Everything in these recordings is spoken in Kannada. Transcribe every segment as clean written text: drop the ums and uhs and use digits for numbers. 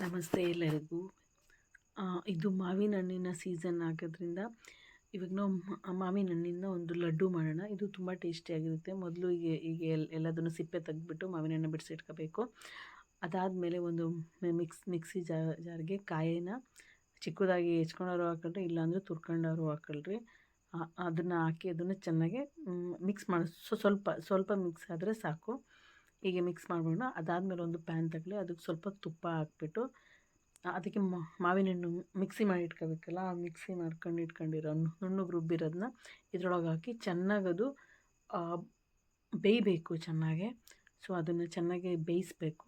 ನಮಸ್ತೆ ಎಲ್ಲರಿಗೂ. ಇದು ಮಾವಿನ ಹಣ್ಣಿನ ಸೀಸನ್ ಆಗೋದ್ರಿಂದ ಇವಾಗ ನಾವು ಮಾವಿನ ಹಣ್ಣಿಂದ ಒಂದು ಲಡ್ಡು ಮಾಡೋಣ. ಇದು ತುಂಬ ಟೇಸ್ಟಿಯಾಗಿರುತ್ತೆ. ಮೊದಲು ಹೀಗೆ ಎಲ್ಲದನ್ನು ಸಿಪ್ಪೆ ತೆಗೆದ್ಬಿಟ್ಟು ಮಾವಿನ ಹಣ್ಣು ಬಿಡಿಸಿಟ್ಕೋಬೇಕು. ಅದಾದಮೇಲೆ ಒಂದು ಮಿಕ್ಸಿ ಜಾರ್ಗೆ ಕಾಯಿನ ಚಿಕ್ಕದಾಗಿ ಹೆಚ್ಕೊಂಡಾರು ಹಾಕೊಳ್ರಿ, ಇಲ್ಲಾಂದರೆ ತುರ್ಕೊಂಡಾರು ಹಾಕೊಳ್ರಿ. ಅದನ್ನು ಹಾಕಿ ಅದನ್ನು ಚೆನ್ನಾಗಿ ಮಿಕ್ಸ್ ಮಾಡಿ ಸ್ವಲ್ಪ ಮಿಕ್ಸ್ ಆದರೆ ಸಾಕು. ಹೀಗೆ ಮಿಕ್ಸ್ ಮಾಡ್ಬಿಡೋಣ. ಅದಾದಮೇಲೆ ಒಂದು ಪ್ಯಾನ್ ತಗೊಳ್ಳಿ, ಅದಕ್ಕೆ ಸ್ವಲ್ಪ ತುಪ್ಪ ಹಾಕ್ಬಿಟ್ಟು ಅದಕ್ಕೆ ಮಾವಿನ ಹಣ್ಣು ಮಿಕ್ಸಿ ಮಾಡಿ ಇಟ್ಕೋಬೇಕಲ್ಲ, ಆ ಮಿಕ್ಸಿ ಇಟ್ಕೊಂಡಿರೋ ನುಣ್ಣಗೆ ರುಬ್ಬಿರೋದನ್ನ ಇದ್ರೊಳಗೆ ಹಾಕಿ ಚೆನ್ನಾಗಿ ಅದು ಬೇಯಬೇಕು ಚೆನ್ನಾಗೆ. ಸೊ ಅದನ್ನು ಚೆನ್ನಾಗಿ ಬೇಯಿಸ್ಬೇಕು.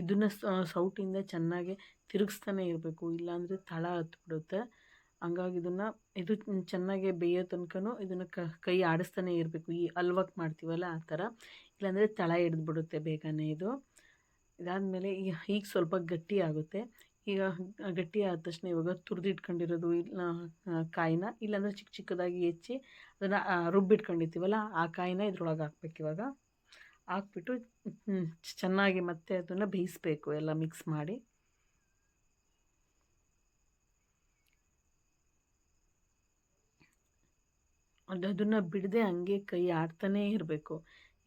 ಇದನ್ನು ಸೌಟಿಂದ ಚೆನ್ನಾಗಿ ತಿರುಗಿಸ್ತಾನೆ ಇರಬೇಕು, ಇಲ್ಲಾಂದರೆ ತಳ ಹತ್ಬಿಡುತ್ತೆ. ಹಂಗಾಗಿ ಇದು ಚೆನ್ನಾಗಿ ಬೇಯೋ ತನಕನೂ ಇದನ್ನು ಕೈ ಆಡಿಸ್ತಾನೆ ಇರಬೇಕು. ಈ ಹಲ್ವಕ್ಕೆ ಮಾಡ್ತೀವಲ್ಲ ಆ ಥರ, ಇಲ್ಲಾಂದರೆ ತಳ ಹಿಡಿದ್ಬಿಡುತ್ತೆ ಬೇಗನೆ ಇದು. ಇದಾದಮೇಲೆ ಈಗ ಸ್ವಲ್ಪ ಗಟ್ಟಿ ಆಗುತ್ತೆ. ಈಗ ಗಟ್ಟಿ ಆದ ತಕ್ಷಣ ಇವಾಗ ತುರಿದಿಟ್ಕೊಂಡಿರೋದು ಕಾಯಿನ, ಇಲ್ಲಾಂದರೆ ಚಿಕ್ಕದಾಗಿ ಹೆಚ್ಚಿ ಅದನ್ನು ರುಬ್ಬಿಟ್ಕೊಂಡಿರ್ತೀವಲ್ಲ ಆ ಕಾಯಿನ ಇದ್ರೊಳಗೆ ಹಾಕ್ಬೇಕು. ಇವಾಗ ಹಾಕ್ಬಿಟ್ಟು ಚೆನ್ನಾಗಿ ಮತ್ತೆ ಅದನ್ನು ಬೇಯಿಸ್ಬೇಕು ಎಲ್ಲ ಮಿಕ್ಸ್ ಮಾಡಿ. ಅದನ್ನು ಬಿಡದೆ ಹಂಗೆ ಕೈ ಆಡ್ತಾನೇ ಇರಬೇಕು,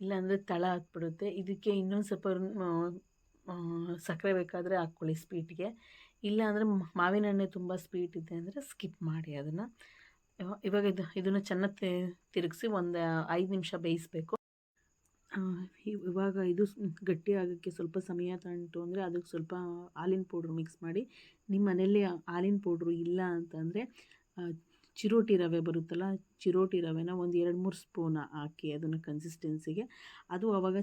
ಇಲ್ಲಾಂದರೆ ತಳ ಹತ್ಬಿಡುತ್ತೆ. ಇದಕ್ಕೆ ಇನ್ನೊಂದು ಸ್ವಲ್ಪ ಸಕ್ಕರೆ ಬೇಕಾದರೆ ಹಾಕ್ಕೊಳ್ಳಿ ಸ್ವೀಟ್ಗೆ, ಇಲ್ಲಾಂದರೆ ಮಾವಿನ ಹಣ್ಣೆ ತುಂಬ ಸ್ವೀಟ್ ಇದೆ ಅಂದರೆ ಸ್ಕಿಪ್ ಮಾಡಿ ಅದನ್ನು. ಇವಾಗ ಇದನ್ನು ಚೆನ್ನಾಗಿ ತಿರುಗಿಸಿ ಒಂದು 5 ನಿಮಿಷ ಬೇಯಿಸಬೇಕು. ಇವಾಗ ಇದು ಗಟ್ಟಿ ಆಗೋಕ್ಕೆ ಸ್ವಲ್ಪ ಸಮಯ ತಗೊಂಡು ಅಂದರೆ ಅದಕ್ಕೆ ಸ್ವಲ್ಪ ಹಾಲಿನ ಪೌಡ್ರ್ ಮಿಕ್ಸ್ ಮಾಡಿ. ನಿಮ್ಮ ಮನೆಯಲ್ಲಿ ಹಾಲಿನ ಪೌಡ್ರು ಇಲ್ಲ ಅಂತಂದರೆ ಚಿರೋಟಿ ರವೆ ಬರುತ್ತಲ್ಲ, ಚಿರೋಟಿ ರವೆನ ಒಂದು 2-3 ಸ್ಪೂನ್ ಹಾಕಿ ಅದನ್ನು ಕನ್ಸಿಸ್ಟೆನ್ಸಿಗೆ. ಅದು ಆವಾಗ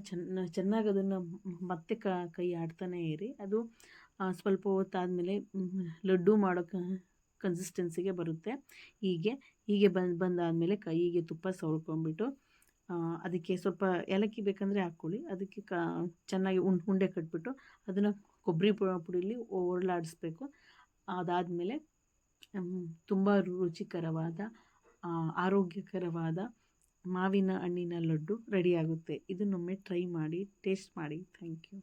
ಚೆನ್ನಾಗಿ ಅದನ್ನು ಮತ್ತೆ ಕೈ ಆಡ್ತಾನೆ ಇರಿ. ಅದು ಸ್ವಲ್ಪ ಹೊತ್ತಾದಮೇಲೆ ಲಡ್ಡು ಮಾಡೋ ಕನ್ಸಿಸ್ಟೆನ್ಸಿಗೆ ಬರುತ್ತೆ. ಹೀಗೆ ಬಂದಾದಮೇಲೆ ಕೈಗೆ ತುಪ್ಪ ಸವರ್ಕೊಂಡ್ಬಿಟ್ಟು ಅದಕ್ಕೆ ಸ್ವಲ್ಪ ಏಲಕ್ಕಿ ಬೇಕಂದರೆ ಹಾಕ್ಕೊಳ್ಳಿ. ಅದಕ್ಕೆ ಚೆನ್ನಾಗಿ ಉಂಡೆ ಕಟ್ಬಿಟ್ಟು ಅದನ್ನು ಕೊಬ್ಬರಿ ಪುಡಿಲಿ ಒರಳಾಡಿಸ್ಬೇಕು. ಅದಾದಮೇಲೆ ತುಂಬ ರುಚಿಕರವಾದ ಆರೋಗ್ಯಕರವಾದ ಮಾವಿನ ಹಣ್ಣಿನ ಲಡ್ಡು ರೆಡಿಯಾಗುತ್ತೆ. ಇದನ್ನೊಮ್ಮೆ ಟ್ರೈ ಮಾಡಿ, ಟೇಸ್ಟ್ ಮಾಡಿ. Thank you.